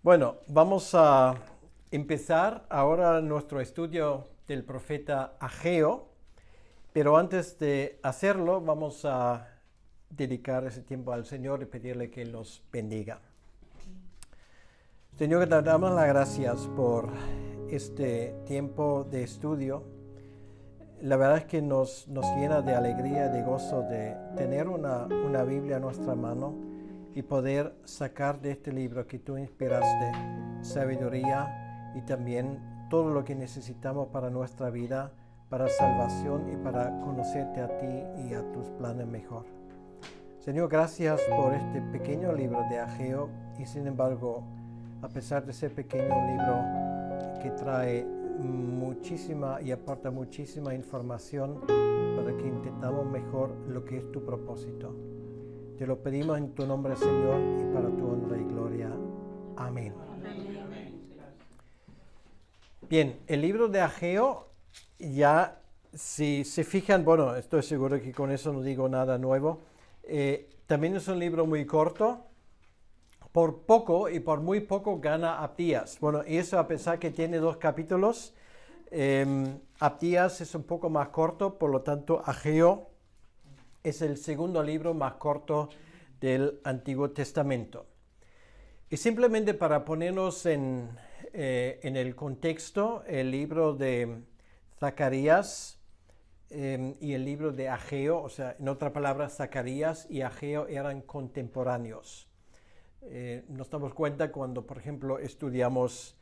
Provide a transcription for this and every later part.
Bueno, vamos a empezar ahora nuestro estudio del profeta Ageo, pero antes de hacerlo vamos a dedicar ese tiempo al Señor y pedirle que los bendiga. Señor, te damos las gracias por este tiempo de estudio. La verdad es que nos llena de alegría y de gozo de tener una Biblia en nuestra mano y poder sacar de este libro que tú inspiraste sabiduría y también todo lo que necesitamos para nuestra vida, para salvación y para conocerte a ti y a tus planes mejor. Señor, gracias por este pequeño libro de Ageo y sin embargo, a pesar de ser pequeño, un libro que trae muchísima y aporta muchísima información para que entendamos mejor lo que es tu propósito. Te lo pedimos en tu nombre, Señor, y para tu honra y gloria. Amén. Bien, el libro de Ageo, ya si se fijan, bueno, estoy seguro que con eso no digo nada nuevo, también es un libro muy corto. Por poco y por muy poco gana Abdías. Bueno, y eso a pesar que tiene 2 capítulos, Abdías es un poco más corto, por lo tanto Ageo es el segundo libro más corto del Antiguo Testamento. Y simplemente para ponernos en el contexto, el libro de Zacarías y el libro de Ageo, o sea, en otras palabras, Zacarías y Ageo eran contemporáneos. Nos damos cuenta cuando, por ejemplo, estudiamos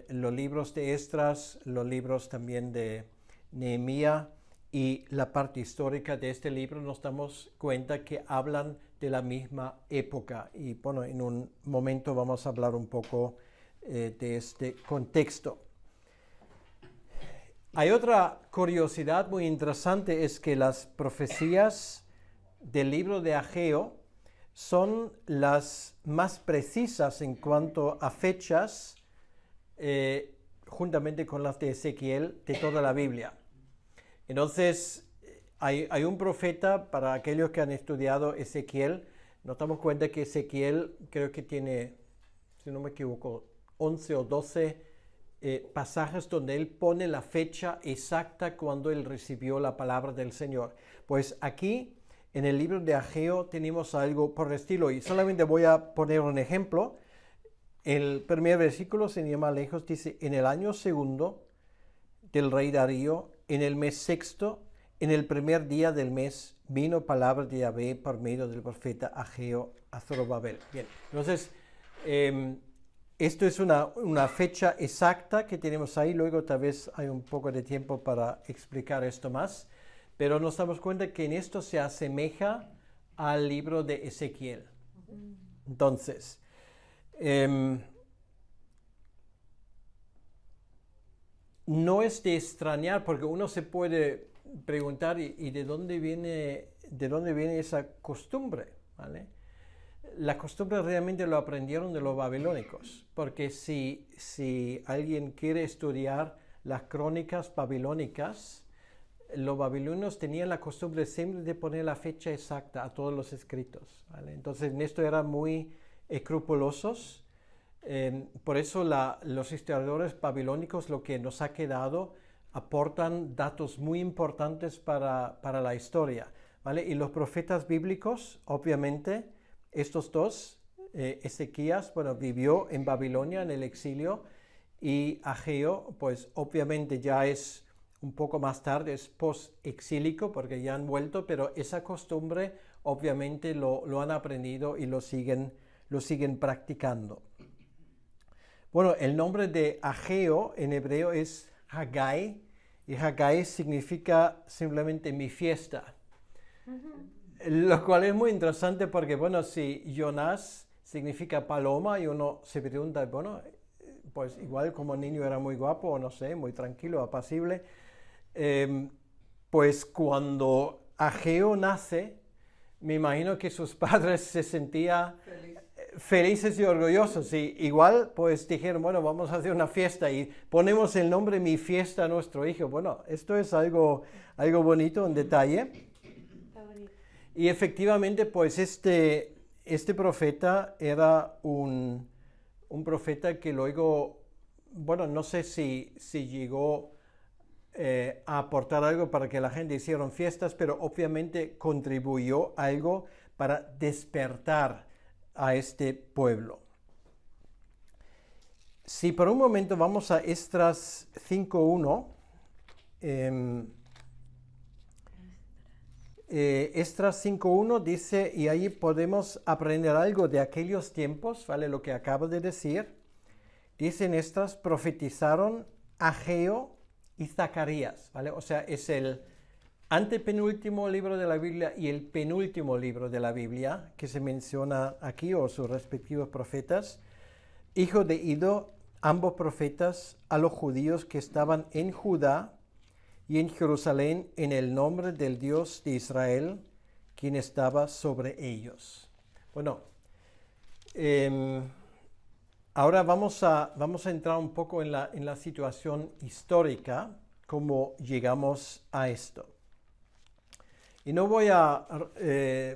los libros de Esdras, los libros también de Nehemías y la parte histórica de este libro, nos damos cuenta que hablan de la misma época. Y bueno, en un momento vamos a hablar un poco de este contexto. Hay otra curiosidad muy interesante, es que las profecías del libro de Ageo son las más precisas en cuanto a fechas, juntamente con las de Ezequiel, de toda la Biblia. Entonces, hay un profeta, para aquellos que han estudiado Ezequiel, nos damos cuenta que Ezequiel creo que tiene, si no me equivoco, 11 o 12 pasajes donde él pone la fecha exacta cuando él recibió la palabra del Señor. Pues aquí, en el libro de Ageo tenemos algo por el estilo y solamente voy a poner un ejemplo. El primer versículo, sin ir más lejos, dice: en el año segundo del rey Darío, en el mes sexto, en el primer día del mes, vino palabra de Yahvé por medio del profeta Ageo a Zorobabel. Bien, entonces, esto es una fecha exacta que tenemos ahí. Luego tal vez hay un poco de tiempo para explicar esto más. Pero nos damos cuenta que en esto se asemeja al libro de Ezequiel. Entonces, no es de extrañar, porque uno se puede preguntar, ¿y de dónde viene esa costumbre? ¿Vale? La costumbre realmente lo aprendieron de los babilónicos, porque si alguien quiere estudiar las crónicas babilónicas, los babilonios tenían la costumbre siempre de poner la fecha exacta a todos los escritos, ¿vale? Entonces en esto eran muy escrupulosos. Por eso los historiadores babilónicos, lo que nos ha quedado, aportan datos muy importantes para la historia, ¿vale? Y los profetas bíblicos, obviamente, estos dos, Ezequías, bueno, vivió en Babilonia en el exilio, y Ageo, pues obviamente ya es un poco más tarde, es post-exílico porque ya han vuelto, pero esa costumbre obviamente lo han aprendido y lo siguen practicando. Bueno, el nombre de Ageo en hebreo es Haggai, y Haggai significa simplemente mi fiesta. Lo cual es muy interesante porque, bueno, si Jonás significa paloma y uno se pregunta, bueno, pues igual como niño era muy guapo, o no sé, muy tranquilo, apacible, pues cuando Ageo nace, me imagino que sus padres se sentían felices y orgullosos. Y igual pues dijeron, bueno, vamos a hacer una fiesta y ponemos el nombre Mi Fiesta a nuestro hijo. Bueno, esto es algo bonito, un detalle. Está bonito. Y efectivamente pues este profeta era un profeta que luego, bueno, no sé si llegó a aportar algo para que la gente hicieran fiestas, pero obviamente contribuyó algo para despertar a este pueblo. Si por un momento vamos a Esdras 5.1, Esdras 5.1 dice, y ahí podemos aprender algo de aquellos tiempos, ¿vale? Lo que acabo de decir. Dicen Esdras, profetizaron Ageo y Zacarías, ¿vale? O sea, es el antepenúltimo libro de la Biblia y el penúltimo libro de la Biblia que se menciona aquí, o sus respectivos profetas. Hijo de Ido, ambos profetas, a los judíos que estaban en Judá y en Jerusalén en el nombre del Dios de Israel, quien estaba sobre ellos. Bueno, ahora vamos a entrar un poco en la situación histórica, cómo llegamos a esto. Y no voy a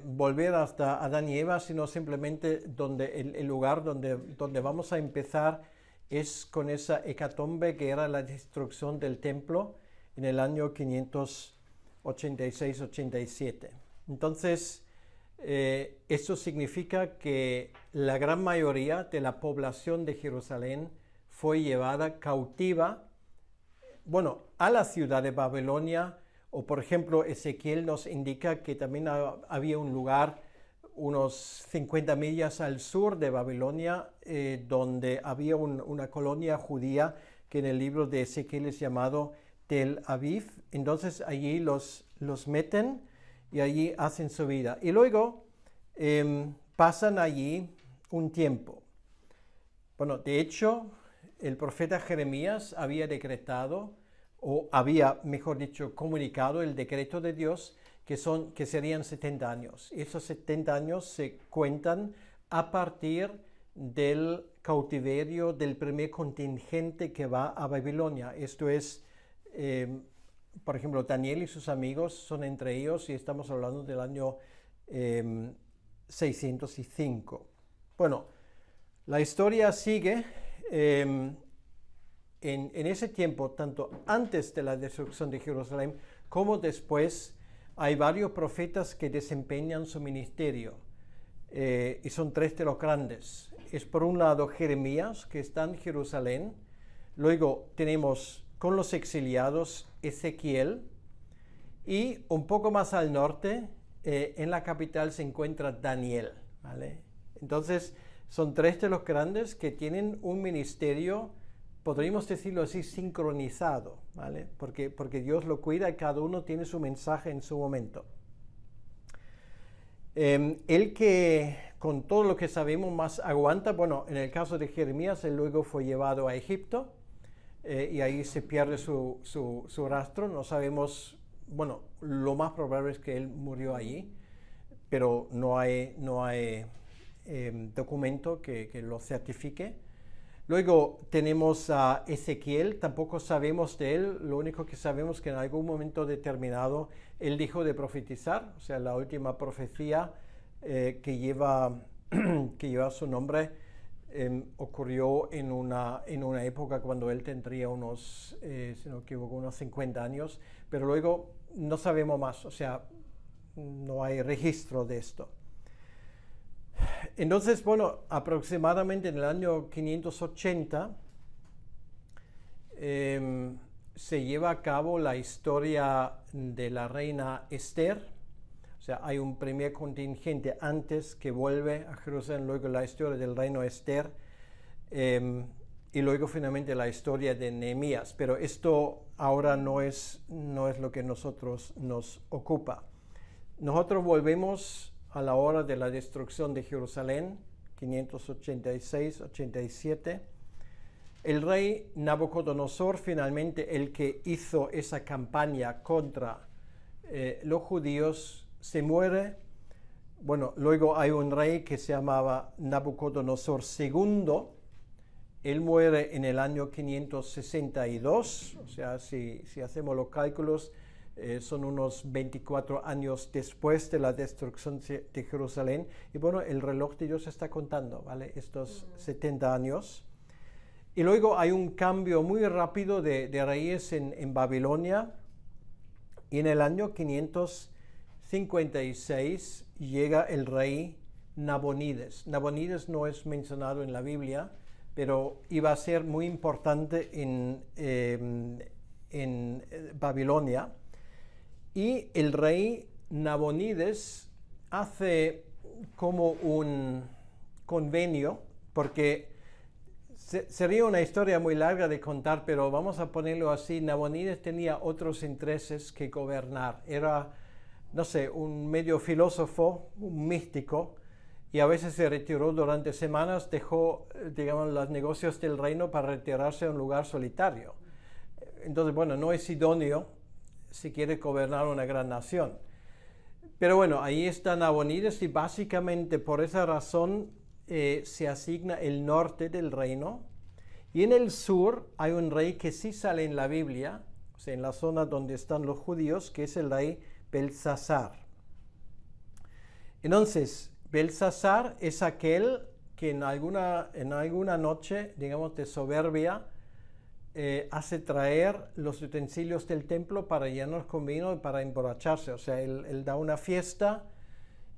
volver hasta Adán y Eva, sino simplemente el lugar donde vamos a empezar es con esa hecatombe que era la destrucción del templo en el año 586-87. Entonces, esto significa que la gran mayoría de la población de Jerusalén fue llevada cautiva, bueno, a la ciudad de Babilonia, o por ejemplo, Ezequiel nos indica que también había un lugar unos 50 millas al sur de Babilonia, donde había una colonia judía que en el libro de Ezequiel es llamado Tel Aviv. Entonces allí los meten y allí hacen su vida. Y luego pasan allí un tiempo. Bueno, de hecho, el profeta Jeremías había decretado, o había, mejor dicho, comunicado el decreto de Dios, que serían 70 años. Esos 70 años se cuentan a partir del cautiverio del primer contingente que va a Babilonia. Esto es, por ejemplo, Daniel y sus amigos son entre ellos, y estamos hablando del año 605. Bueno, la historia sigue. En ese tiempo, tanto antes de la destrucción de Jerusalén como después, hay varios profetas que desempeñan su ministerio, y son tres de los grandes. Es por un lado Jeremías, que está en Jerusalén. Luego tenemos con los exiliados Ezequiel, y un poco más al norte, en la capital, se encuentra Daniel, ¿vale? Entonces, son tres de los grandes que tienen un ministerio, podríamos decirlo así, sincronizado, ¿vale? Porque Dios lo cuida y cada uno tiene su mensaje en su momento. El que con todo lo que sabemos más aguanta, bueno, en el caso de Jeremías, él luego fue llevado a Egipto, y ahí se pierde su rastro. No sabemos, bueno, lo más probable es que él murió allí, pero no hay documento que lo certifique. Luego tenemos a Ezequiel, tampoco sabemos de él, lo único que sabemos es que en algún momento determinado él dejó de profetizar, o sea, la última profecía que lleva su nombre ocurrió en una época cuando él tendría unos, si no me equivoco, unos 50 años, pero luego no sabemos más, o sea, no hay registro de esto. Entonces, bueno, aproximadamente en el año 580 se lleva a cabo la historia de la reina Esther. O sea, hay un primer contingente antes que vuelve a Jerusalén, luego la historia del reino Esther, y luego finalmente la historia de Nehemías. Pero esto ahora no es lo que nosotros nos ocupa. Nosotros volvemos a la hora de la destrucción de Jerusalén, 586-87. El rey Nabucodonosor, finalmente el que hizo esa campaña contra los judíos, se muere Bueno, luego hay un rey que se llamaba Nabucodonosor II. Él muere en el año 562, o sea, si hacemos los cálculos, son unos 24 años después de la destrucción de Jerusalén. Y bueno, el reloj de Dios está contando, ¿vale? Estos 70 años. Y luego hay un cambio muy rápido de reyes en Babilonia. Y en el año 556 llega el rey Nabonides. Nabonides no es mencionado en la Biblia, pero iba a ser muy importante en Babilonia. Y el rey Nabonides hace como un convenio, porque sería una historia muy larga de contar, pero vamos a ponerlo así. Nabonides tenía otros intereses que gobernar. Era, no sé, un medio filósofo, un místico, y a veces se retiró durante semanas, dejó, digamos, los negocios del reino para retirarse a un lugar solitario. Entonces, bueno, no es idóneo si quiere gobernar una gran nación. Pero bueno, ahí está Nabonides y básicamente por esa razón se asigna el norte del reino. Y en el sur hay un rey que sí sale en la Biblia, o sea, en la zona donde están los judíos, que es el rey Belsasar. Entonces, Belsasar es aquel que en alguna noche, digamos, de soberbia, hace traer los utensilios del templo para llenarlos con vino y para emborracharse. O sea, él da una fiesta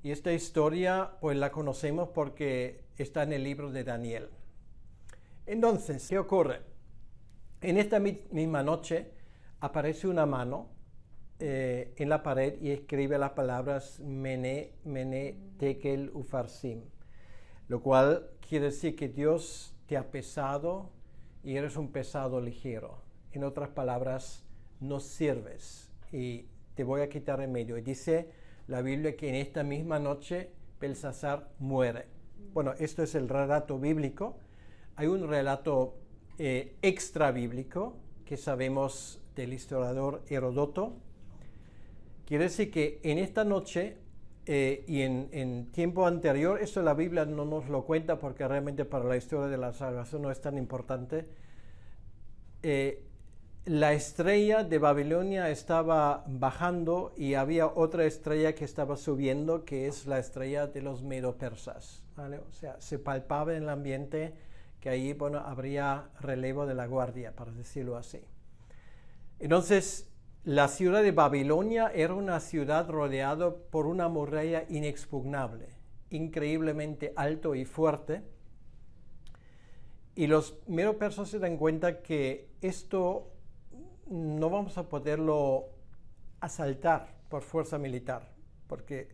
y esta historia pues la conocemos porque está en el libro de Daniel. Entonces, ¿qué ocurre? En esta misma noche aparece una mano en la pared y escribe las palabras Mene, Mene, Tekel, Ufarsim, lo cual quiere decir que Dios te ha pesado y eres un pesado ligero. En otras palabras, no sirves y te voy a quitar en medio. Y dice la Biblia que en esta misma noche Belsasar muere. Bueno, esto es el relato bíblico. Hay un relato extra bíblico que sabemos del historiador Heródoto. Quiere decir que en esta noche y en tiempo anterior, esto la Biblia no nos lo cuenta porque realmente para la historia de la salvación no es tan importante, la estrella de Babilonia estaba bajando y había otra estrella que estaba subiendo, que es la estrella de los medo-persas, ¿vale? O sea, se palpaba en el ambiente que ahí, bueno, habría relevo de la guardia, para decirlo así. Entonces, la ciudad de Babilonia era una ciudad rodeada por una muralla inexpugnable, increíblemente alto y fuerte. Y los medo-persas se dan cuenta que esto no vamos a poderlo asaltar por fuerza militar, porque,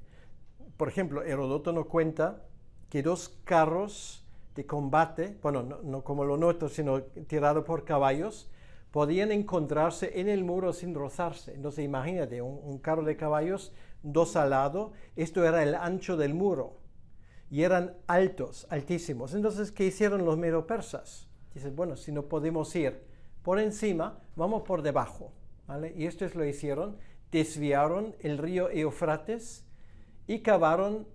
por ejemplo, Heródoto nos cuenta que 2 carros de combate, bueno, no como lo nuestro, sino tirados por caballos, podían encontrarse en el muro sin rozarse. Entonces imagínate, un carro de caballos, 2 al lado, esto era el ancho del muro, y eran altos, altísimos. Entonces, ¿qué hicieron los medo-persas? Dicen, bueno, si no podemos ir por encima, vamos por debajo, ¿vale? Y esto es lo que hicieron, desviaron el río Éufrates y cavaron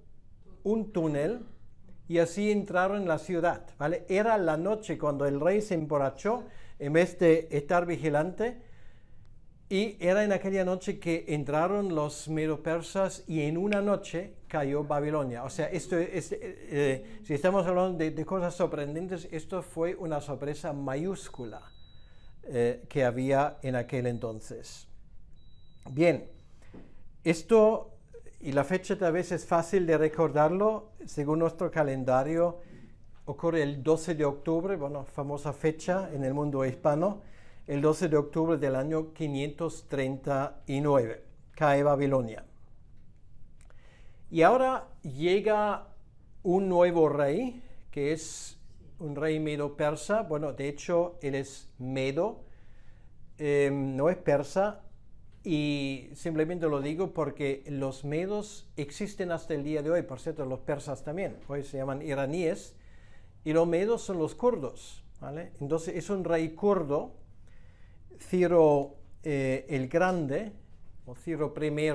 un túnel y así entraron en la ciudad, ¿vale? Era la noche cuando el rey se emborrachó en vez de estar vigilante, y era en aquella noche que entraron los medo-persas y en una noche cayó Babilonia. O sea, esto es, si estamos hablando de cosas sorprendentes, esto fue una sorpresa mayúscula que había en aquel entonces. Bien, esto, y la fecha tal vez es fácil de recordarlo, según nuestro calendario, ocurre el 12 de octubre, bueno, famosa fecha en el mundo hispano, el 12 de octubre del año 539, cae Babilonia. Y ahora llega un nuevo rey, que es un rey medo-persa. Bueno, de hecho, él es medo, no es persa, y simplemente lo digo porque los medos existen hasta el día de hoy. Por cierto, los persas también, hoy se llaman iraníes, y los medos son los kurdos, ¿vale? Entonces es un rey kurdo, Ciro el Grande, o Ciro I,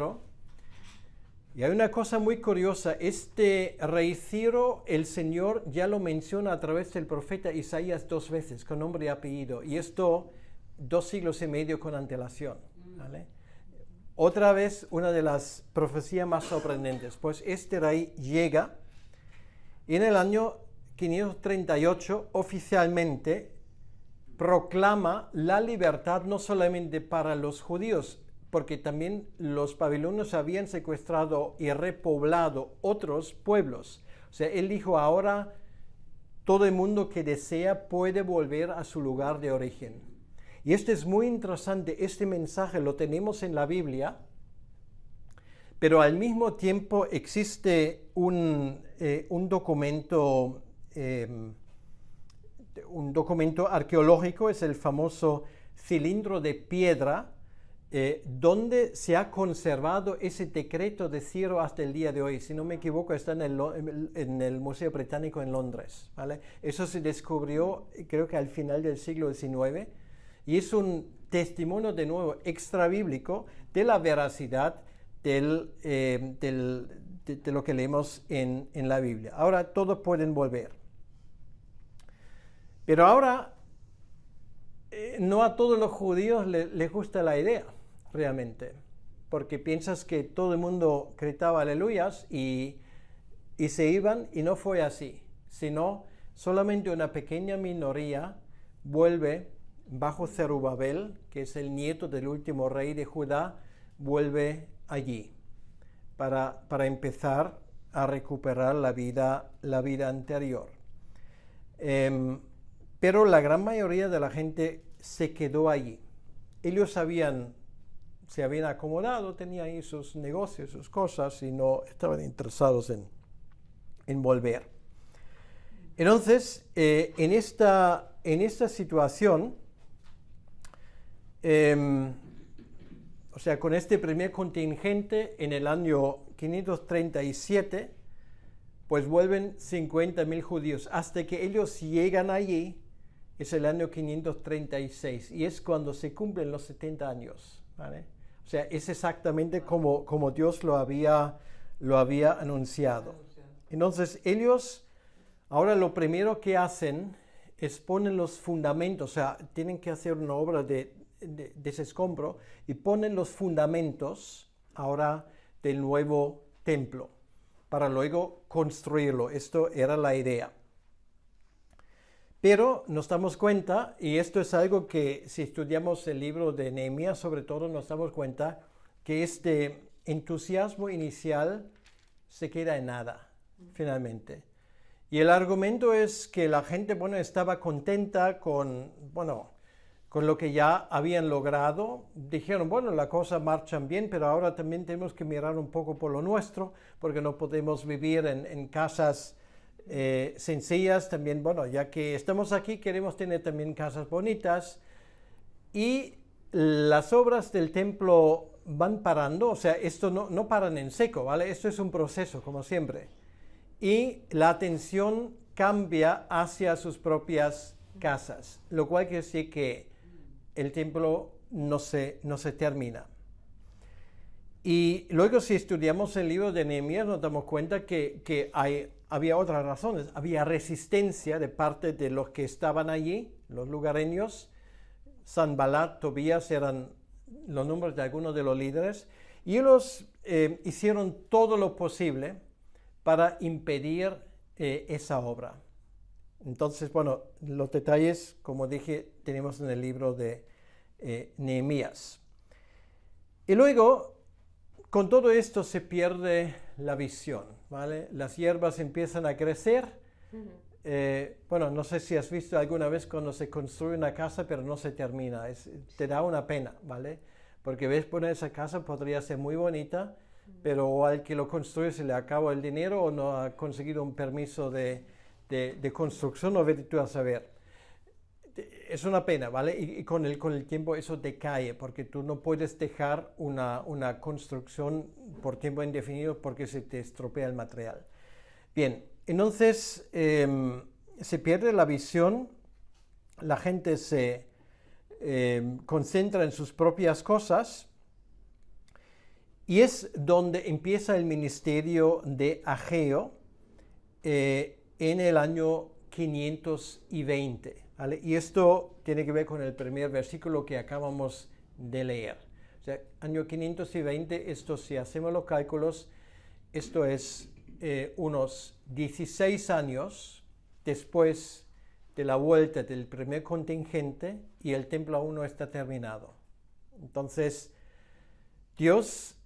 Y hay una cosa muy curiosa, este rey Ciro, el Señor ya lo menciona a través del profeta Isaías 2 veces, con nombre y apellido, y esto 2 siglos y medio con antelación, ¿vale? Otra vez, una de las profecías más sorprendentes, pues este rey llega y en el año 538 oficialmente proclama la libertad no solamente para los judíos, porque también los babilonios habían secuestrado y repoblado otros pueblos. O sea, él dijo, ahora todo el mundo que desea puede volver a su lugar de origen. Y esto es muy interesante, este mensaje lo tenemos en la Biblia, pero al mismo tiempo existe un documento arqueológico, es el famoso cilindro de piedra, donde se ha conservado ese decreto de Ciro hasta el día de hoy. Si no me equivoco, está en el Museo Británico en Londres, ¿vale? Eso se descubrió, creo que al final del siglo XIX, y es un testimonio, de nuevo, extrabíblico de la veracidad de lo que leemos en la Biblia. Ahora todos pueden volver. Pero ahora no a todos los judíos les gusta la idea, realmente, porque piensas que todo el mundo gritaba aleluyas y se iban, y no fue así, sino solamente una pequeña minoría vuelve bajo Zerubabel, que es el nieto del último rey de Judá, vuelve allí para empezar a recuperar la vida anterior. Pero la gran mayoría de la gente se quedó allí. Ellos se habían acomodado, tenían ahí sus negocios, sus cosas, y no estaban interesados en volver. Entonces, en esta situación, o sea, con este primer contingente en el año 537, pues vuelven 50.000 judíos. Hasta que ellos llegan allí, es el año 536, y es cuando se cumplen los 70 años, ¿vale? O sea, es exactamente como Dios lo había anunciado. Entonces, ellos, ahora lo primero que hacen es ponen los fundamentos, o sea, tienen que hacer una obra de escombro, y ponen los fundamentos ahora del nuevo templo, para luego construirlo. Esto era la idea. Pero nos damos cuenta, y esto es algo que si estudiamos el libro de Nehemías, sobre todo nos damos cuenta que este entusiasmo inicial se queda en nada, finalmente. Y el argumento es que la gente, estaba contenta con lo que ya habían logrado. Dijeron, las cosas marchan bien, pero ahora también tenemos que mirar un poco por lo nuestro, porque no podemos vivir en casas sencillas. También, ya que estamos aquí, queremos tener también casas bonitas. Y las obras del templo van parando, o sea, esto no paran en seco, ¿vale? Esto es un proceso, como siempre. Y la atención cambia hacia sus propias casas, lo cual quiere decir que el templo no se termina. Y luego, si estudiamos el libro de Nehemías, nos damos cuenta que había otras razones. Había resistencia de parte de los que estaban allí, los lugareños. Sanballat, Tobías eran los nombres de algunos de los líderes, y ellos hicieron todo lo posible para impedir esa obra. Entonces, los detalles, como dije, tenemos en el libro de Nehemías. Y luego, con todo esto se pierde la visión, ¿vale? Las hierbas empiezan a crecer. No sé si has visto alguna vez cuando se construye una casa, pero no se termina. Te da una pena, ¿vale? Porque ves, esa casa podría ser muy bonita, pero al que lo construye se le acaba el dinero o no ha conseguido un permiso de construcción, o vete tú a saber. Es una pena, ¿vale? Y con el tiempo eso decae, porque tú no puedes dejar una construcción por tiempo indefinido porque se te estropea el material. Bien, entonces se pierde la visión, la gente se concentra en sus propias cosas, Y es donde empieza el ministerio de Ageo en el año 520. ¿Vale? Y esto tiene que ver con el primer versículo que acabamos de leer. O sea, año 520, esto si hacemos los cálculos, esto es unos 16 años después de la vuelta del primer contingente y el templo aún no está terminado. Entonces, Dios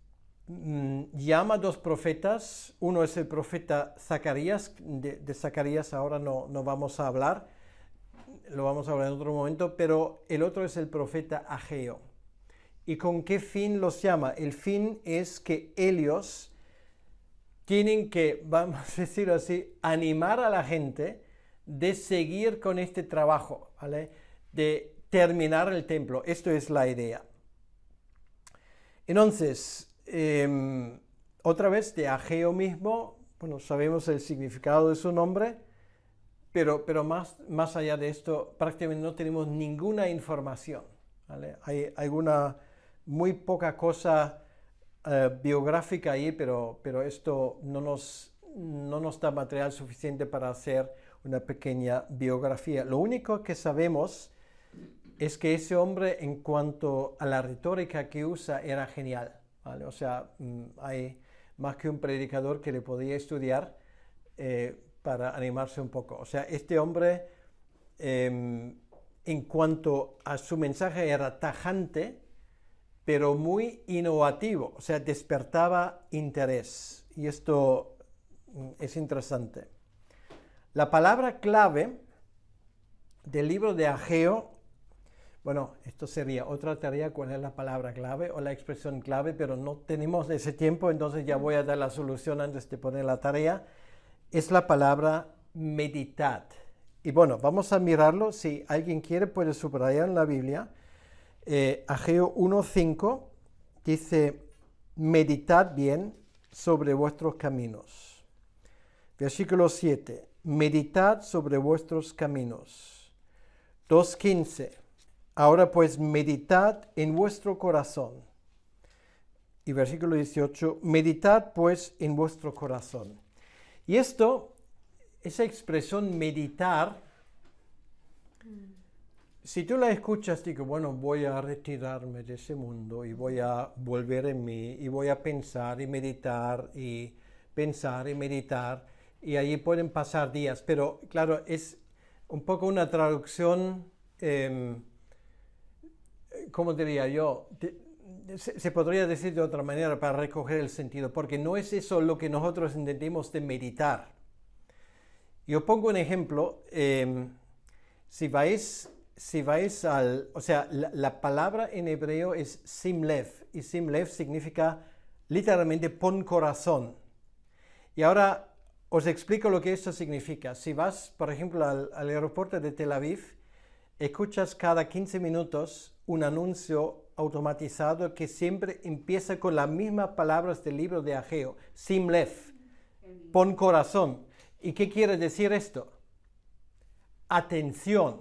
llama a dos profetas. Uno es el profeta Zacarías. De Zacarías ahora no vamos a hablar, lo vamos a hablar en otro momento, pero el otro es el profeta Ageo. ¿Y con qué fin los llama? El fin es que ellos tienen que, vamos a decirlo así, animar a la gente de seguir con este trabajo, ¿vale? De terminar el templo. Esto es la idea. Entonces, otra vez de Ageo mismo, bueno, sabemos el significado de su nombre, pero más allá de esto, prácticamente no tenemos ninguna información, ¿vale? Hay alguna muy poca cosa biográfica ahí, pero esto no nos da material suficiente para hacer una pequeña biografía. Lo único que sabemos es que ese hombre, en cuanto a la retórica que usa, era genial, ¿vale? O sea, hay más que un predicador que le podía estudiar para animarse un poco. O sea, este hombre, en cuanto a su mensaje, era tajante, pero muy innovativo. O sea, despertaba interés. Y esto es interesante. La palabra clave del libro de Ageo, bueno, esto sería otra tarea, cuál es la palabra clave o la expresión clave, pero no tenemos ese tiempo, entonces ya voy a dar la solución antes de poner la tarea. Es la palabra meditad. Y bueno, vamos a mirarlo. Si alguien quiere, puede subrayar en la Biblia. Ageo 1:5 dice, meditad bien sobre vuestros caminos. Versículo 7, meditad sobre vuestros caminos. 2:15, ahora pues meditad en vuestro corazón. Y versículo 18, meditad pues en vuestro corazón. Y esto, esa expresión meditar, si tú la escuchas, digo, bueno, voy a retirarme de ese mundo y voy a volver en mí y voy a pensar y meditar y pensar y meditar y allí pueden pasar días, pero claro, es un poco una traducción, ¿cómo diría yo? Se podría decir de otra manera para recoger el sentido, porque no es eso lo que nosotros entendemos de meditar. Yo pongo un ejemplo, si vais al, o sea, la palabra en hebreo es simlev, y simlev significa literalmente pon corazón. Y ahora os explico lo que esto significa. Si vas, por ejemplo, al aeropuerto de Tel Aviv, escuchas cada 15 minutos un anuncio automatizado que siempre empieza con las mismas palabras del libro de Ageo, simlev, pon corazón. ¿Y qué quiere decir esto? Atención,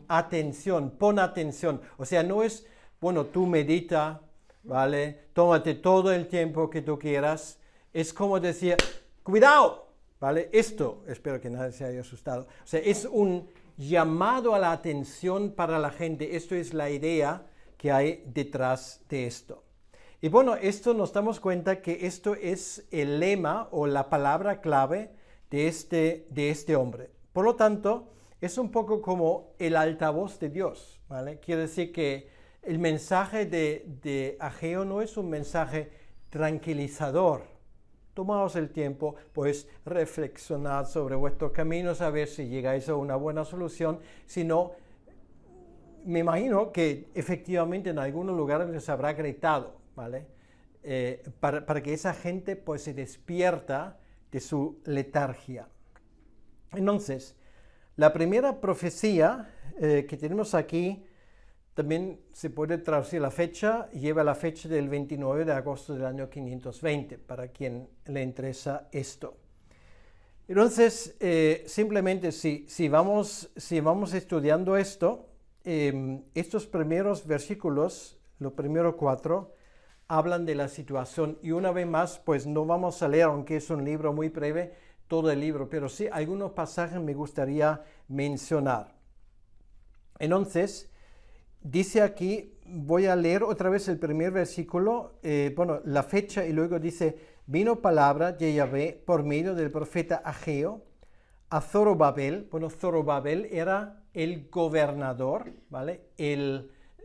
atención, pon atención. O sea, no es, bueno, tú medita, ¿vale? Tómate todo el tiempo que tú quieras. Es como decir, cuidado, ¿vale? Esto, espero que nadie se haya asustado. O sea, es un llamado a la atención para la gente. Esto es la idea que hay detrás de esto. Y bueno, esto nos damos cuenta que esto es el lema o la palabra clave de este hombre. Por lo tanto, es un poco como el altavoz de Dios, ¿vale? Quiere decir que el mensaje de Ageo no es un mensaje tranquilizador. Tomaos el tiempo, pues, reflexionad sobre vuestros caminos, a ver si llegáis a una buena solución. Si no, me imagino que efectivamente en algunos lugares les habrá gritado, ¿vale? Para que esa gente, pues, se despierta de su letargia. Entonces, la primera profecía que tenemos aquí, también se puede traducir la fecha, lleva la fecha del 29 de agosto del año 520, para quien le interesa esto. Entonces, simplemente si vamos estudiando esto, estos primeros versículos, los primeros 4, hablan de la situación. Y una vez más, pues no vamos a leer, aunque es un libro muy breve, todo el libro, pero sí algunos pasajes me gustaría mencionar. Entonces, dice aquí, voy a leer otra vez el primer versículo, la fecha, y luego dice, vino palabra de Yahvé por medio del profeta Ageo a Zorobabel. Bueno, Zorobabel era el gobernador, ¿vale?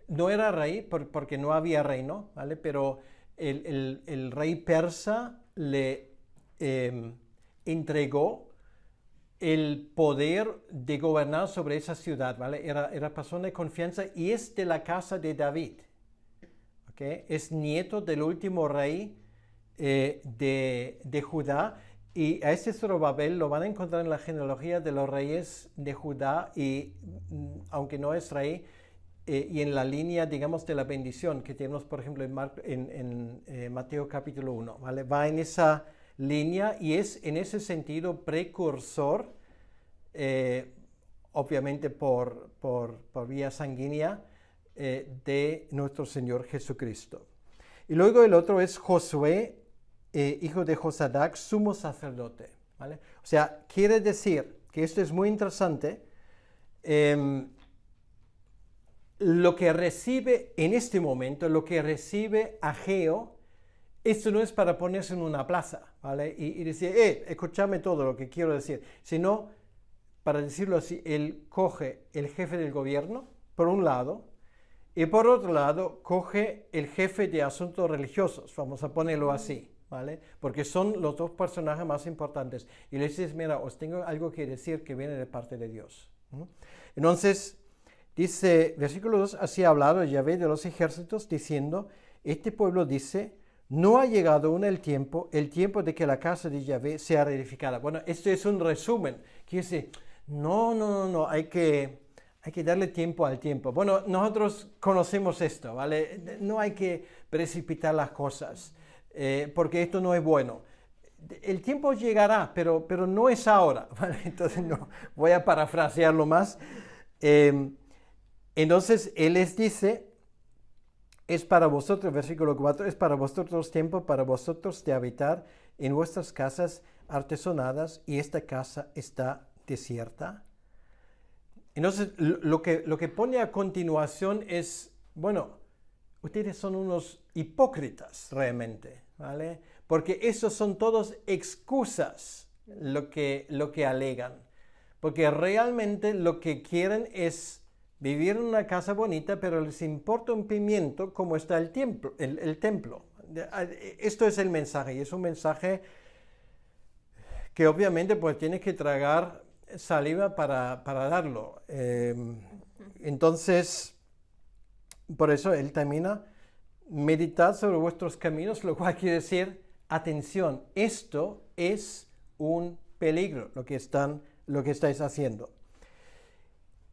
No era rey porque no había reino, ¿vale? Pero el rey persa le entregó el poder de gobernar sobre esa ciudad, ¿vale? Era persona de confianza y es de la casa de David, ¿okay? Es nieto del último rey de Judá, y a este Zorobabel lo van a encontrar en la genealogía de los reyes de Judá, y aunque no es rey, y en la línea, digamos, de la bendición que tenemos, por ejemplo, en Mateo capítulo 1, ¿vale? Va en esa línea y es en ese sentido precursor, obviamente por vía sanguínea, de nuestro Señor Jesucristo. Y luego el otro es Josué, hijo de Josadac, sumo sacerdote, ¿vale? O sea, quiere decir que esto es muy interesante. Lo que recibe en este momento, lo que recibe Ageo, esto no es para ponerse en una plaza, ¿vale? Y decir, escúchame todo lo que quiero decir, sino, para decirlo así, él coge el jefe del gobierno, por un lado, y por otro lado, coge el jefe de asuntos religiosos, vamos a ponerlo así, ¿vale? Porque son los dos personajes más importantes. Y le dices, mira, os tengo algo que decir que viene de parte de Dios. Entonces, dice, versículo 2, así ha hablado Yahvé de los ejércitos, diciendo, este pueblo dice, no ha llegado aún el tiempo de que la casa de Yahvé sea reedificada. Bueno, esto es un resumen, que dice, no, hay que darle tiempo al tiempo. Bueno, nosotros conocemos esto, ¿vale? No hay que precipitar las cosas, porque esto no es bueno. El tiempo llegará, pero no es ahora, ¿vale? Entonces, no, voy a parafrasearlo más. Entonces, Él les dice, es para vosotros, versículo 4, es para vosotros tiempo, para vosotros de habitar en vuestras casas artesonadas, y esta casa está desierta. Entonces, lo que pone a continuación es, bueno, ustedes son unos hipócritas realmente, ¿vale? Porque esos son todos excusas lo que alegan. Porque realmente lo que quieren es vivir en una casa bonita, pero les importa un pimiento cómo está el templo. Esto es el mensaje, y es un mensaje que obviamente pues tienes que tragar saliva para darlo. Entonces, por eso él termina, meditad sobre vuestros caminos, lo cual quiere decir, atención, esto es un peligro, lo que estáis haciendo.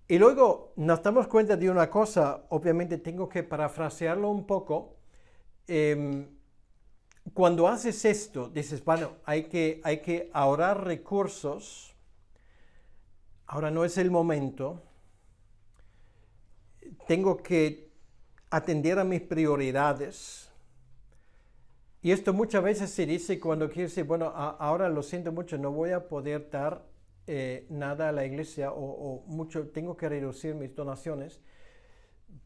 Y luego nos damos cuenta de una cosa, obviamente tengo que parafrasearlo un poco. Cuando haces esto, dices, bueno, hay que ahorrar recursos, ahora no es el momento, tengo que atender a mis prioridades. Y esto muchas veces se dice cuando quieres decir, bueno, ahora lo siento mucho, no voy a poder dar nada a la iglesia o mucho, tengo que reducir mis donaciones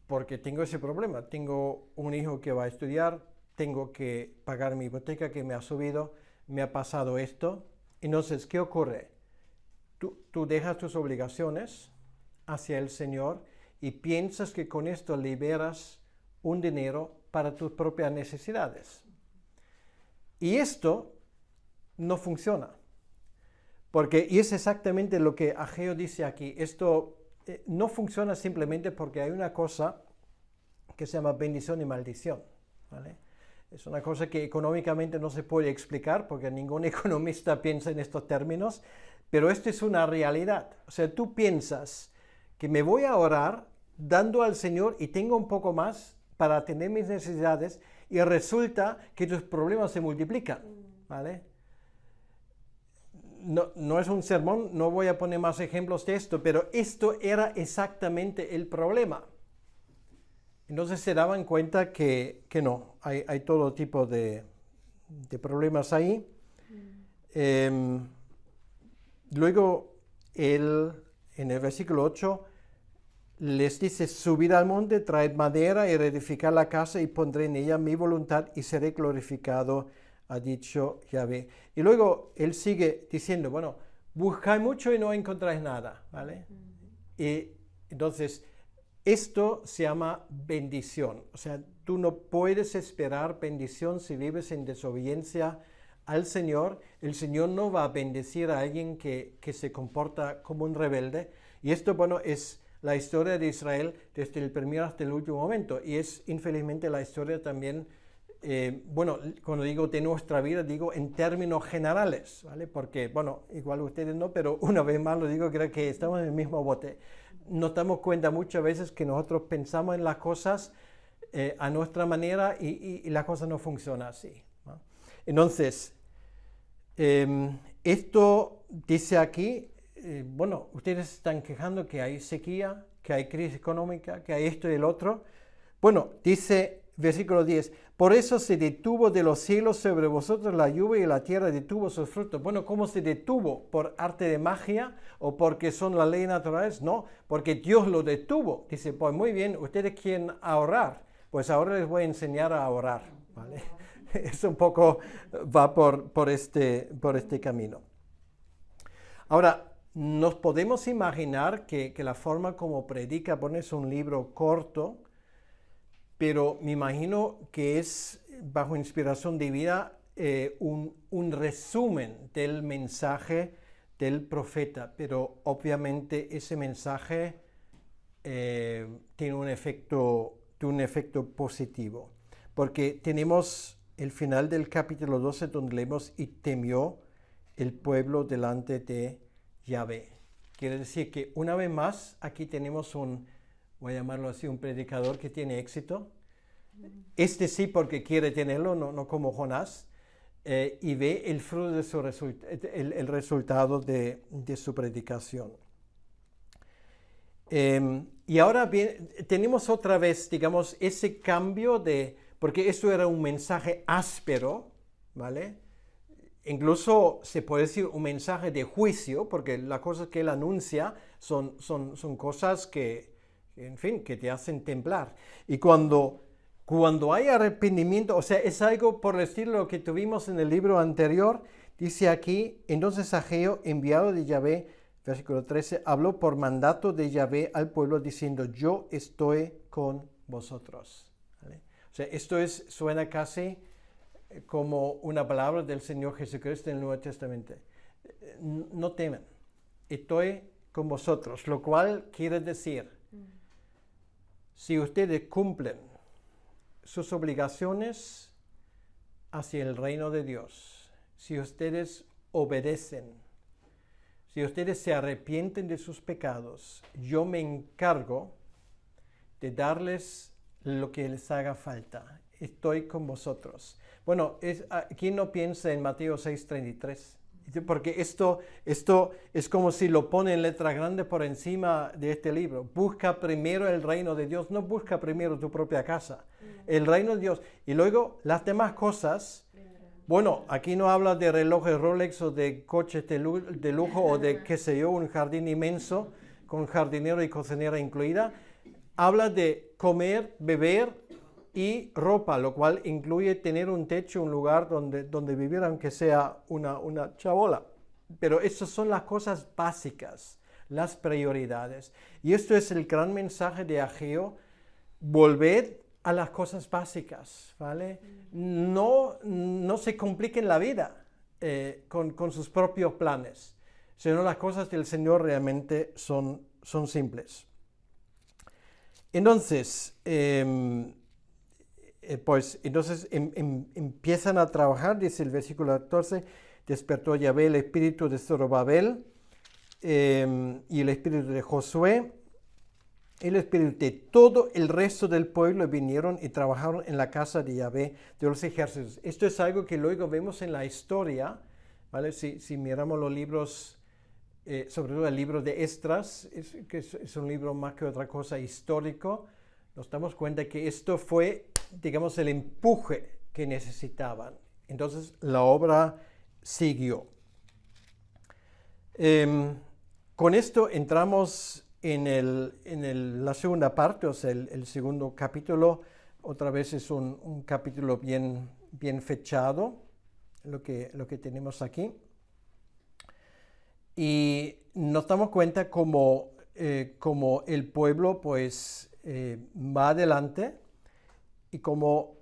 porque tengo ese problema. Tengo un hijo que va a estudiar, tengo que pagar mi hipoteca que me ha subido, me ha pasado esto. Entonces, ¿qué ocurre? Tú dejas tus obligaciones hacia el Señor y piensas que con esto liberas un dinero para tus propias necesidades. Y esto no funciona. Y es exactamente lo que Ageo dice aquí. Esto no funciona simplemente porque hay una cosa que se llama bendición y maldición, ¿vale? Es una cosa que económicamente no se puede explicar porque ningún economista piensa en estos términos, pero esto es una realidad. O sea, tú piensas que me voy a orar dando al Señor y tengo un poco más para atender mis necesidades y resulta que tus problemas se multiplican, ¿vale? No es un sermón, no voy a poner más ejemplos de esto, pero esto era exactamente el problema. Entonces se daban cuenta que no, hay todo tipo de problemas ahí. Luego él, en el versículo 8, les dice: subid al monte, traed madera y reedificad la casa y pondré en ella mi voluntad y seré glorificado, ha dicho Yahvé. Y luego él sigue diciendo, bueno, buscáis mucho y no encontráis nada, ¿vale? Y entonces, esto se llama bendición. O sea, tú no puedes esperar bendición si vives en desobediencia al Señor. El Señor no va a bendecir a alguien que se comporta como un rebelde. Y esto, bueno, es la historia de Israel desde el primero hasta el último momento. Y es infelizmente la historia también, bueno, cuando digo de nuestra vida, digo en términos generales, ¿vale? Porque, bueno, igual ustedes no, pero una vez más lo digo, creo que estamos en el mismo bote. Nos damos cuenta muchas veces que nosotros pensamos en las cosas a nuestra manera y la cosa no funciona así, ¿no? Entonces, esto dice aquí, bueno, ustedes están quejando que hay sequía, que hay crisis económica, que hay esto y el otro. Bueno, dice versículo 10, por eso se detuvo de los cielos sobre vosotros la lluvia y la tierra detuvo sus frutos. Bueno, ¿cómo se detuvo? ¿Por arte de magia o porque son las leyes naturales? No, porque Dios lo detuvo. Dice, pues muy bien, ustedes quieren ahorrar, pues ahora les voy a enseñar a ahorrar, ¿vale? Es un poco, va por este camino. Ahora, nos podemos imaginar que la forma como predica, pones un libro corto, pero me imagino que es, bajo inspiración divina, un resumen del mensaje del profeta, pero obviamente ese mensaje tiene un efecto positivo, porque tenemos el final del capítulo 12 donde leemos: y temió el pueblo delante de Yahvé. Quiere decir que una vez más aquí tenemos voy a llamarlo así, un predicador que tiene éxito. Este sí porque quiere tenerlo, no como Jonás, y ve el fruto de su el resultado de su predicación. Y ahora bien, tenemos otra vez, digamos, ese cambio porque esto era un mensaje áspero, ¿vale? Incluso se puede decir un mensaje de juicio, porque las cosas que él anuncia son cosas que, en fin, que te hacen temblar. Y cuando hay arrepentimiento, o sea, es algo por el estilo de lo que tuvimos en el libro anterior, dice aquí: entonces Ageo, enviado de Yahvé, versículo 13, habló por mandato de Yahvé al pueblo diciendo: yo estoy con vosotros, ¿vale? O sea, esto suena casi como una palabra del Señor Jesucristo en el Nuevo Testamento. No teman, estoy con vosotros, lo cual quiere decir, si ustedes cumplen sus obligaciones hacia el reino de Dios, si ustedes obedecen, si ustedes se arrepienten de sus pecados, yo me encargo de darles lo que les haga falta. Estoy con vosotros. Bueno, ¿quién no piensa en Mateo 6:33? Porque esto es como si lo pone en letra grande por encima de este libro. Busca primero el reino de Dios, no busca primero tu propia casa. El reino de Dios. Y luego las demás cosas. Bueno, aquí no habla de relojes Rolex o de coches de lujo o de, qué sé yo, un jardín inmenso con jardinero y cocinera incluida. Habla de comer, beber y ropa, lo cual incluye tener un techo, un lugar donde vivir, aunque sea una chabola. Pero esas son las cosas básicas, las prioridades. Y esto es el gran mensaje de Ageo: volved a las cosas básicas, ¿vale? No se compliquen la vida con sus propios planes, sino las cosas del Señor realmente son simples. Entonces, empiezan a trabajar, dice el versículo 14, despertó Yahvé el espíritu de Zorobabel y el espíritu de Josué, el espíritu de todo el resto del pueblo, vinieron y trabajaron en la casa de Yahvé de los ejércitos. Esto es algo que luego vemos en la historia, ¿vale? Si miramos los libros, sobre todo el libro de Esdras, que es un libro más que otra cosa histórico, nos damos cuenta que esto fue, digamos, el empuje que necesitaban. Entonces la obra siguió. Con esto entramos en la segunda parte, o sea, el segundo capítulo. Otra vez es un capítulo bien fechado, lo que tenemos aquí. Y nos damos cuenta como el pueblo pues va adelante y como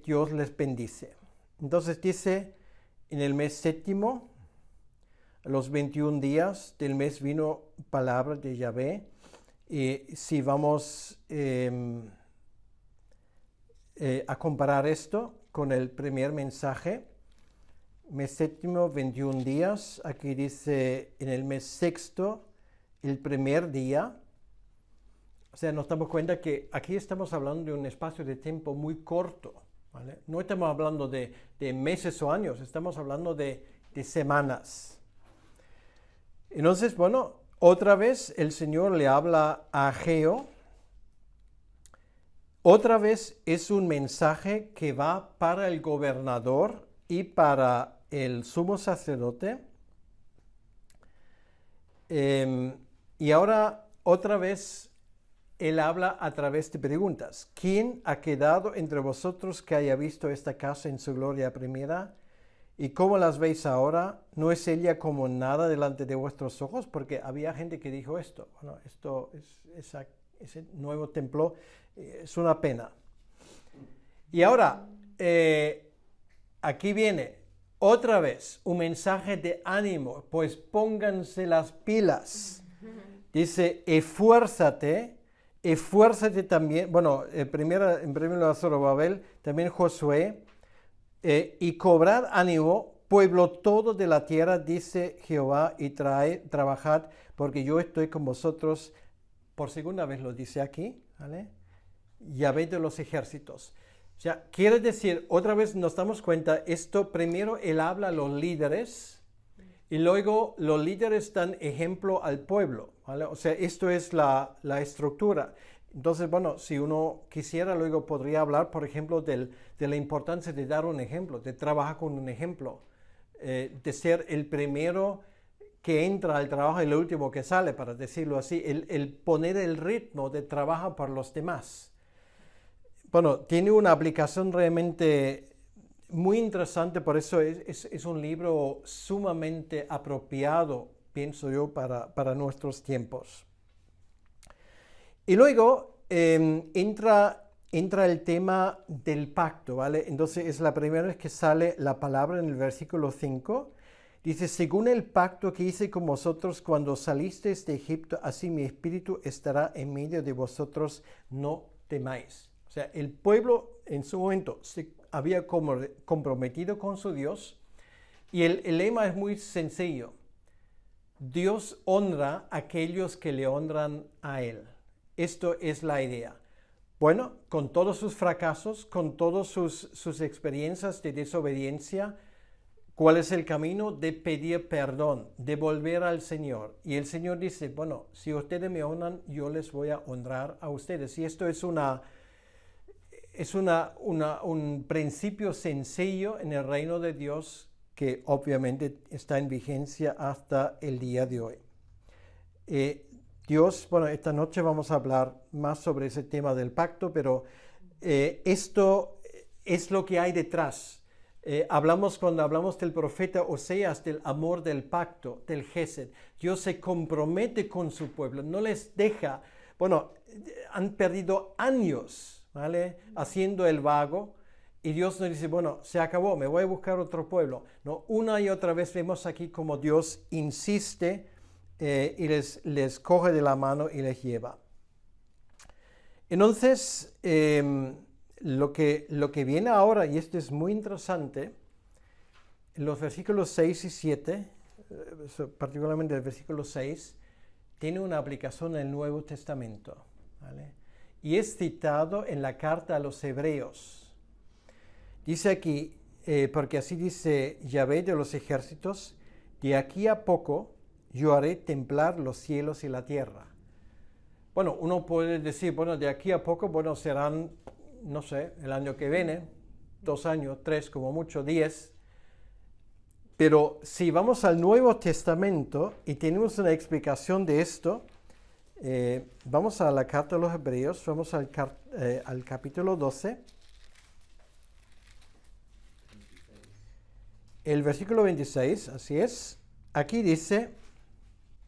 Dios les bendice. Entonces dice, en el mes séptimo, a los 21 días del mes vino palabra de Yahvé. Si vamos a comparar esto con el primer mensaje, mes séptimo, 21 días, aquí dice en el mes sexto, el primer día. O sea, nos damos cuenta que aquí estamos hablando de un espacio de tiempo muy corto, ¿vale? No estamos hablando de meses o años, estamos hablando de semanas. Entonces, bueno, otra vez el Señor le habla a Ageo. Otra vez es un mensaje que va para el gobernador y para el sumo sacerdote. Y ahora, otra vez, él habla a través de preguntas. ¿Quién ha quedado entre vosotros que haya visto esta casa en su gloria primera? ¿Y cómo las veis ahora? ¿No es ella como nada delante de vuestros ojos? Porque había gente que dijo esto. Bueno, esto ese nuevo templo es una pena. Y ahora, aquí viene otra vez un mensaje de ánimo, pues pónganse las pilas. Dice, esfuérzate también, bueno, en primer lugar Zorobabel, también Josué, y cobrad ánimo, pueblo todo de la tierra, dice Jehová, y trabajad, porque yo estoy con vosotros. Por segunda vez lo dice aquí, ¿vale? Yahvé de los ejércitos. O sea, quiere decir, otra vez nos damos cuenta, esto primero él habla a los líderes, y luego los líderes dan ejemplo al pueblo, ¿vale? O sea, esto es la estructura. Entonces, bueno, si uno quisiera, luego podría hablar, por ejemplo, de la importancia de dar un ejemplo, de trabajar con un ejemplo, de ser el primero que entra al trabajo y el último que sale, para decirlo así, el poner el ritmo de trabajo para los demás. Bueno, tiene una aplicación realmente muy interesante, por eso es un libro sumamente apropiado, pienso yo, para nuestros tiempos. Y luego entra el tema del pacto, ¿vale? Entonces es la primera vez que sale la palabra en el versículo 5. Dice, según el pacto que hice con vosotros cuando salisteis de Egipto, así mi espíritu estará en medio de vosotros, no temáis. O sea, el pueblo en su momento se había comprometido con su Dios y el lema es muy sencillo. Dios honra a aquellos que le honran a Él. Esto es la idea. Bueno, con todos sus fracasos, con todas sus experiencias de desobediencia, ¿cuál es el camino? De pedir perdón, de volver al Señor. Y el Señor dice, bueno, si ustedes me honran, yo les voy a honrar a ustedes. Y esto es un principio sencillo en el reino de Dios que obviamente está en vigencia hasta el día de hoy. Dios, bueno, esta noche vamos a hablar más sobre ese tema del pacto, pero esto es lo que hay detrás. Cuando hablamos del profeta Oseas, del amor del pacto, del Gesed. Dios se compromete con su pueblo, no les deja. Bueno, han perdido años, ¿vale? Haciendo el vago. Y Dios nos dice, bueno, se acabó, me voy a buscar otro pueblo. No, una y otra vez vemos aquí como Dios insiste y les coge de la mano y les lleva. Entonces, lo que viene ahora, y esto es muy interesante, en los versículos 6 y 7, particularmente el versículo 6, tiene una aplicación en el Nuevo Testamento, ¿vale? Y es citado en la carta a los Hebreos. Dice aquí, porque así dice Yahvé de los ejércitos, de aquí a poco yo haré temblar los cielos y la tierra. Bueno, uno puede decir, bueno, de aquí a poco, bueno, serán, no sé, el año que viene, 2 años, 3, como mucho, 10. Pero si vamos al Nuevo Testamento y tenemos una explicación de esto, vamos a la carta de los Hebreos, vamos al capítulo 12. El versículo 26, así es. Aquí dice,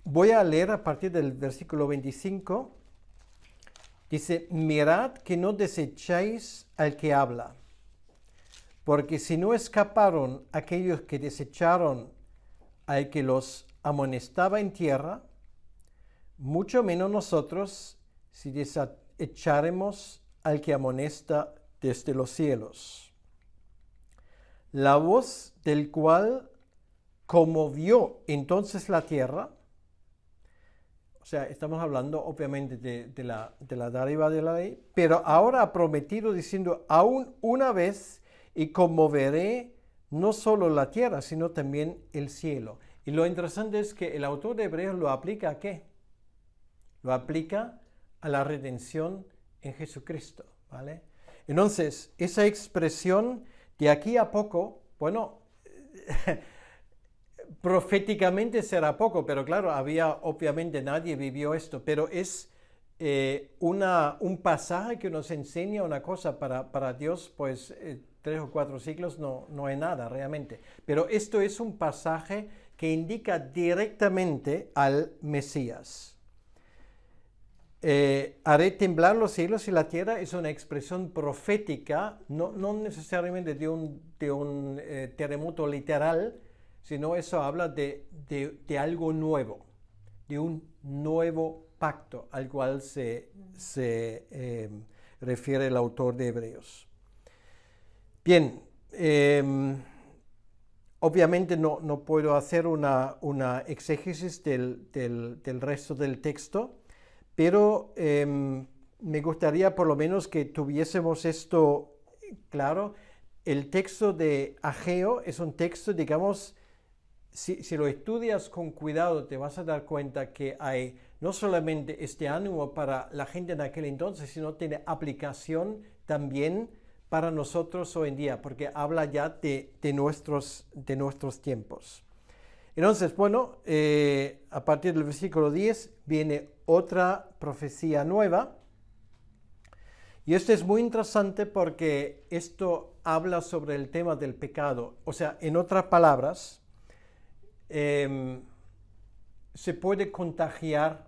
voy a leer a partir del versículo 25. Dice, mirad que no desechéis al que habla, porque si no escaparon aquellos que desecharon al que los amonestaba en tierra, mucho menos nosotros si desecháremos al que amonesta desde los cielos. La voz del cual conmovió entonces la tierra. O sea, estamos hablando obviamente de la dádiva de la ley, pero ahora ha prometido diciendo, aún una vez y conmoveré no solo la tierra, sino también el cielo. Y lo interesante es que el autor de Hebreos lo aplica ¿a qué? Lo aplica a la redención en Jesucristo, ¿vale? Entonces, esa expresión de aquí a poco, bueno, proféticamente será poco, pero claro, obviamente nadie vivió esto, pero es un pasaje que nos enseña una cosa para Dios, pues 3 o 4 siglos no es nada realmente. Pero esto es un pasaje que indica directamente al Mesías. Haré temblar los cielos y la tierra es una expresión profética, no necesariamente de un terremoto literal, sino eso habla de algo nuevo, de un nuevo pacto al cual se refiere el autor de Hebreos. Bien, obviamente no puedo hacer una exégesis del resto del texto, pero me gustaría por lo menos que tuviésemos esto claro. El texto de Ageo es un texto, digamos, si lo estudias con cuidado te vas a dar cuenta que hay no solamente este ánimo para la gente en aquel entonces, sino tiene aplicación también para nosotros hoy en día, porque habla ya de nuestros tiempos. Entonces, bueno, a partir del versículo 10 viene otra profecía nueva. Y esto es muy interesante porque esto habla sobre el tema del pecado. O sea, en otras palabras, se puede contagiar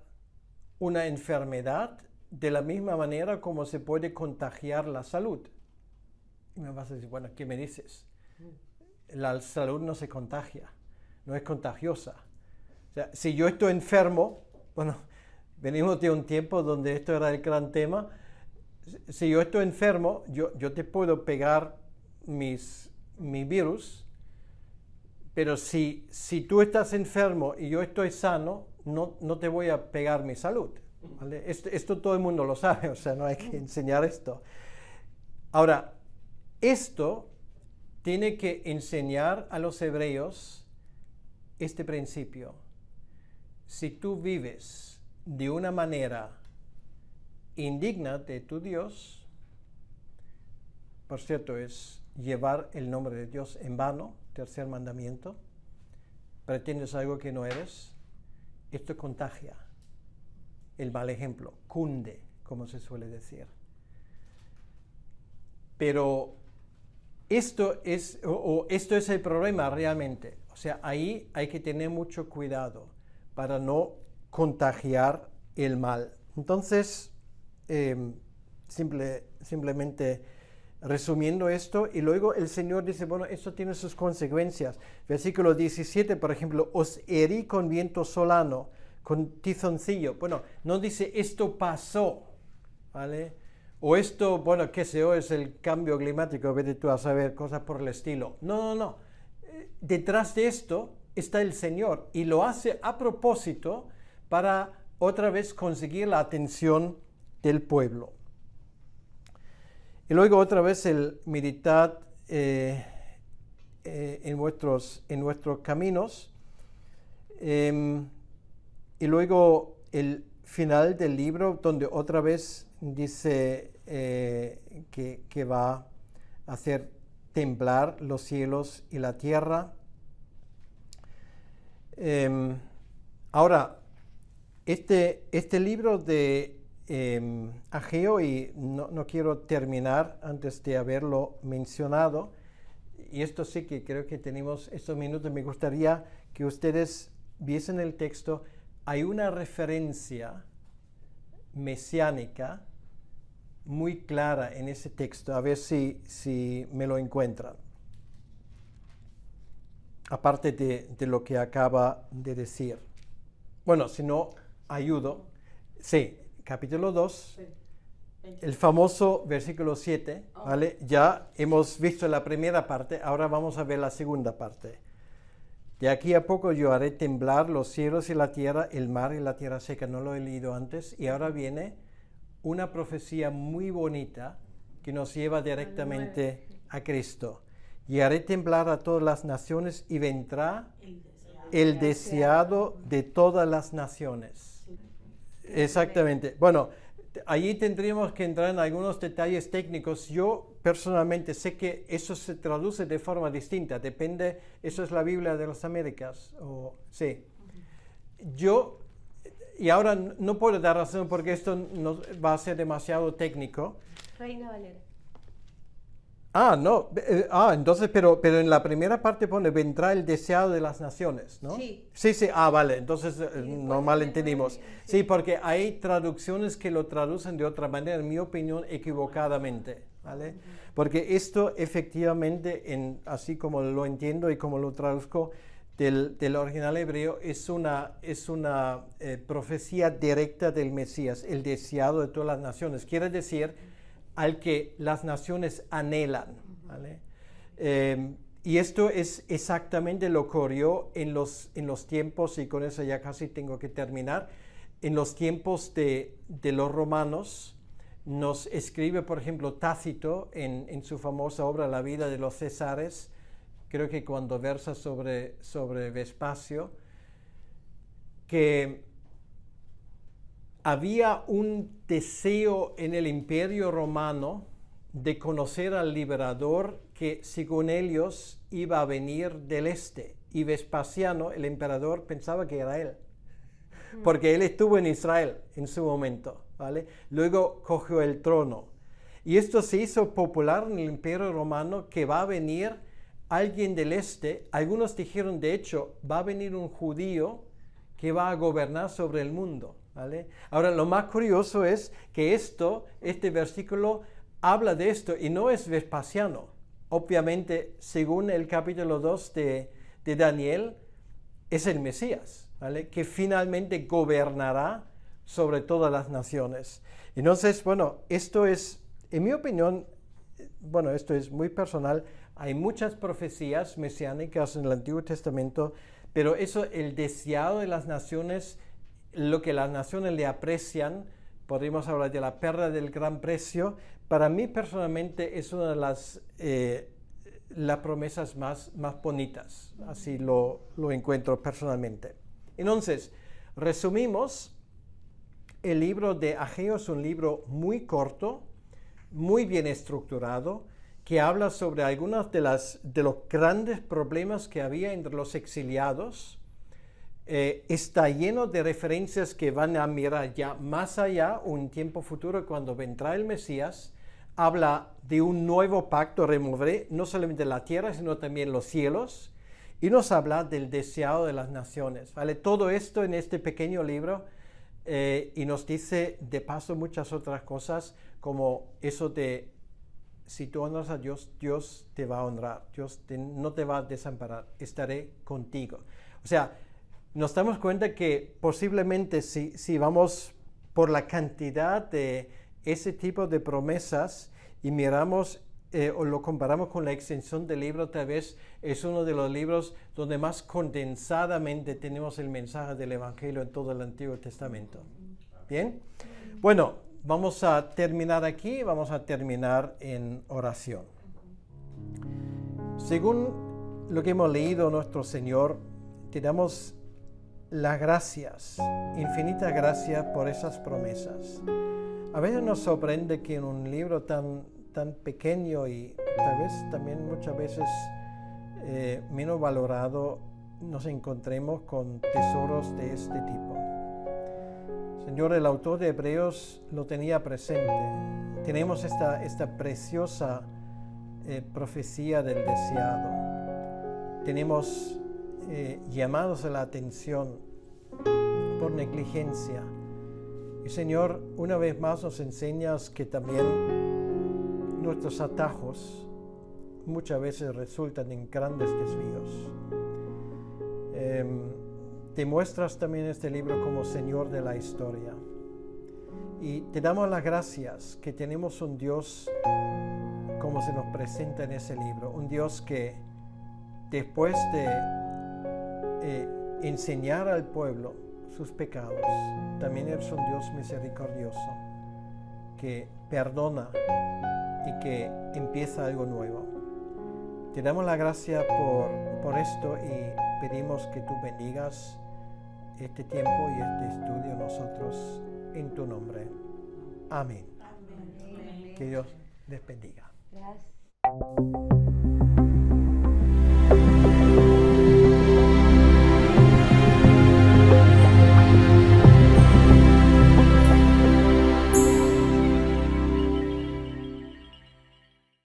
una enfermedad de la misma manera como se puede contagiar la salud. Y me vas a decir, bueno, ¿qué me dices? La salud no se contagia, no es contagiosa. O sea, si yo estoy enfermo, bueno, venimos de un tiempo donde esto era el gran tema. Si yo estoy enfermo, yo te puedo pegar mi virus, pero si tú estás enfermo y yo estoy sano, no te voy a pegar mi salud, ¿vale? Esto todo el mundo lo sabe, o sea, no hay que enseñar esto. Ahora, esto tiene que enseñar a los hebreos este principio. Si tú vives de una manera indigna de tu Dios, por cierto, es llevar el nombre de Dios en vano, tercer mandamiento, pretendes algo que no eres, esto contagia el mal ejemplo, cunde, como se suele decir. Pero esto es el problema realmente. O sea, ahí hay que tener mucho cuidado para no contagiar el mal. Entonces, simplemente resumiendo esto, y luego el Señor dice, bueno, esto tiene sus consecuencias. Versículo 17, por ejemplo, os herí con viento solano, con tizoncillo. Bueno, no dice esto pasó, ¿vale? O esto, bueno, qué sé yo, es el cambio climático, vete tú a saber cosas por el estilo. No. Detrás de esto está el Señor y lo hace a propósito para otra vez conseguir la atención del pueblo. Y luego otra vez el meditad en vuestros caminos. Y luego el final del libro donde otra vez dice que va a hacer temblar los cielos y la tierra. Ahora, este libro de Ageo, y no quiero terminar antes de haberlo mencionado, y esto sí que creo que tenemos estos minutos, me gustaría que ustedes viesen el texto. Hay una referencia mesiánica muy clara en ese texto, a ver si me lo encuentran. Aparte de lo que acaba de decir. Bueno, si no, ayudo. Sí, capítulo 2, sí. El famoso versículo 7, ¿vale? Ya hemos visto la primera parte, ahora vamos a ver la segunda parte. De aquí a poco yo haré temblar los cielos y la tierra, el mar y la tierra seca. No lo he leído antes. Y ahora viene una profecía muy bonita que nos lleva directamente a Cristo. Y haré temblar a todas las naciones y vendrá el deseado de todas las naciones. Exactamente. Bueno, allí tendríamos que entrar en algunos detalles técnicos. Yo personalmente sé que eso se traduce de forma distinta. Depende, eso es la Biblia de las Américas. Sí. Yo, y ahora no puedo dar razón porque esto no va a ser demasiado técnico. Reina Valera. No, entonces, pero en la primera parte pone, vendrá el deseado de las naciones, ¿no? Sí. Sí, vale, entonces no malentendimos. Sí, porque hay traducciones que lo traducen de otra manera, en mi opinión, equivocadamente, ¿vale? Porque esto efectivamente, así como lo entiendo y como lo traduzco del original hebreo, es una profecía directa del Mesías, el deseado de todas las naciones. Quiere decir al que las naciones anhelan, ¿vale? Y esto es exactamente lo que ocurrió en los tiempos, y con eso ya casi tengo que terminar, en los tiempos de los romanos. Nos escribe, por ejemplo, Tácito en su famosa obra La vida de los Césares, creo que cuando versa sobre Vespacio, que había un deseo en el Imperio Romano de conocer al liberador que, según ellos, iba a venir del este. Y Vespasiano, el emperador, pensaba que era él, porque él estuvo en Israel en su momento, ¿vale? Luego cogió el trono. Y esto se hizo popular en el Imperio Romano, que va a venir alguien del este. Algunos dijeron, de hecho, va a venir un judío que va a gobernar sobre el mundo, ¿vale? Ahora, lo más curioso es que este versículo habla de esto y no es Vespasiano. Obviamente, según el capítulo 2 de Daniel, es el Mesías, ¿vale? Que finalmente gobernará sobre todas las naciones. Entonces, bueno, esto es, en mi opinión, bueno, esto es muy personal. Hay muchas profecías mesiánicas en el Antiguo Testamento, pero eso, el deseado de las naciones, lo que las naciones le aprecian, podríamos hablar de la perla del gran precio. Para mí personalmente es una de las promesas más bonitas, así lo encuentro personalmente. Entonces, resumimos, el libro de Ageo es un libro muy corto, muy bien estructurado, que habla sobre algunos de los grandes problemas que había entre los exiliados. Está lleno de referencias que van a mirar ya más allá, un tiempo futuro, cuando vendrá el Mesías. Habla de un nuevo pacto, removeré no solamente la tierra, sino también los cielos. Y nos habla del deseado de las naciones, ¿vale? Todo esto en este pequeño libro, y nos dice de paso muchas otras cosas, como eso de, si tú honras a Dios, Dios te va a honrar, Dios no te va a desamparar, estaré contigo. O sea, nos damos cuenta que posiblemente si vamos por la cantidad de ese tipo de promesas y miramos o lo comparamos con la extensión del libro, tal vez es uno de los libros donde más condensadamente tenemos el mensaje del Evangelio en todo el Antiguo Testamento. ¿Bien? Bueno, vamos a terminar aquí, vamos a terminar en oración. Según lo que hemos leído, nuestro Señor, te damos las gracias, infinitas gracias por esas promesas. A veces nos sorprende que en un libro tan pequeño y tal vez también muchas veces menos valorado nos encontremos con tesoros de este tipo. Señor, el autor de Hebreos lo tenía presente. Tenemos esta preciosa profecía del deseado. Tenemos llamados a la atención por negligencia. Y Señor, una vez más nos enseñas que también nuestros atajos muchas veces resultan en grandes desvíos. Te muestras también en este libro como Señor de la historia. Y te damos las gracias que tenemos un Dios como se nos presenta en ese libro. Un Dios que después de enseñar al pueblo sus pecados, también eres un Dios misericordioso que perdona y que empieza algo nuevo. Te damos la gracia por esto y pedimos que tú bendigas este tiempo y este estudio nosotros en tu nombre. Amén. Amén. Que Dios les bendiga. Gracias.